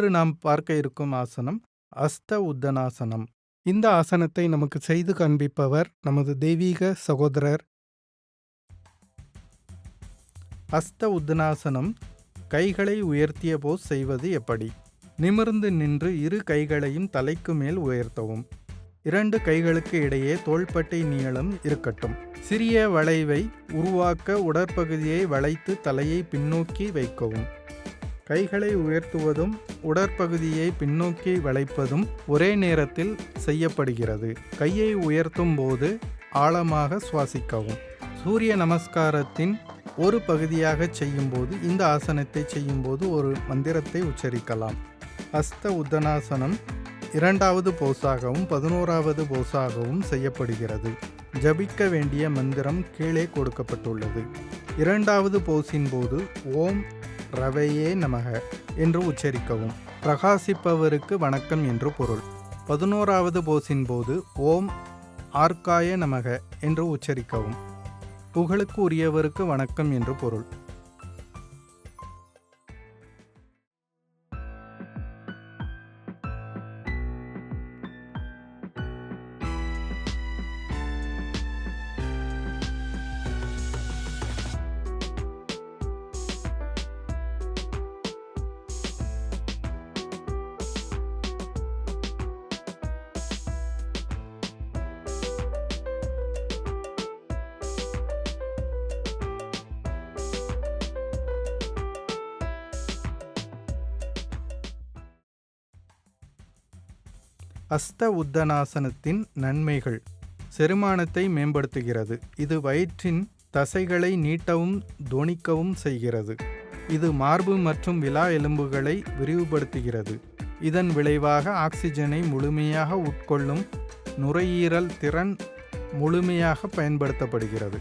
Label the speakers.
Speaker 1: இன்று நாம் பார்க்க இருக்கும் ஆசனம் அஸ்த உத்தனாசனம். இந்த ஆசனத்தை நமக்கு செய்து காண்பிப்பவர் நமது தெய்வீக சகோதரர். அஸ்த உத்தனாசனம் கைகளை உயர்த்திய போஸ் செய்வது எப்படி? நிமிர்ந்து நின்று இரு கைகளையும் தலைக்கு மேல் உயர்த்தவும். 2 கைகளுக்கு இடையே தோள்பட்டை நீளம் இருக்கட்டும். சிறிய வளைவை உருவாக்க உடற்பகுதியை வளைத்து தலையை பின்னோக்கி வைக்கவும். கைகளை உயர்த்துவதும் உடற்பகுதியை பின்னோக்கி வளைப்பதும் ஒரே நேரத்தில் செய்யப்படுகிறது. கையை உயர்த்தும் போது ஆழமாக சுவாசிக்கவும். சூரிய நமஸ்காரத்தின் ஒரு பகுதியாக செய்யும்போது இந்த ஆசனத்தை செய்யும்போது ஒரு மந்திரத்தை உச்சரிக்கலாம். அஸ்த உத்தனாசனம் 2வது போஸாகவும் 11வது போஸாகவும் செய்யப்படுகிறது. ஜபிக்க வேண்டிய மந்திரம் கீழே கொடுக்கப்பட்டுள்ளது. 2வது போஸின் போது ஓம் ரவையே நமக என்று உச்சரிக்கவும். பிரகாசிப்பவருக்கு வணக்கம் என்று பொருள். 11வது போஸின் போது ஓம் ஆர்காய நமக என்று உச்சரிக்கவும். புகழுக்கு உரியவருக்கு வணக்கம் என்று பொருள். அஸ்த உத்தனாசனத்தின் நன்மைகள். செரிமானத்தை மேம்படுத்துகிறது. இது வயிற்றின் தசைகளை நீட்டவும் தொனிக்கவும் செய்கிறது. இது மார்பு மற்றும் விலா எலும்புகளை விரிவுபடுத்துகிறது. இதன் விளைவாக ஆக்சிஜனை முழுமையாக உட்கொள்ளும் நுரையீரல் திறன் முழுமையாக பயன்படுத்தப்படுகிறது.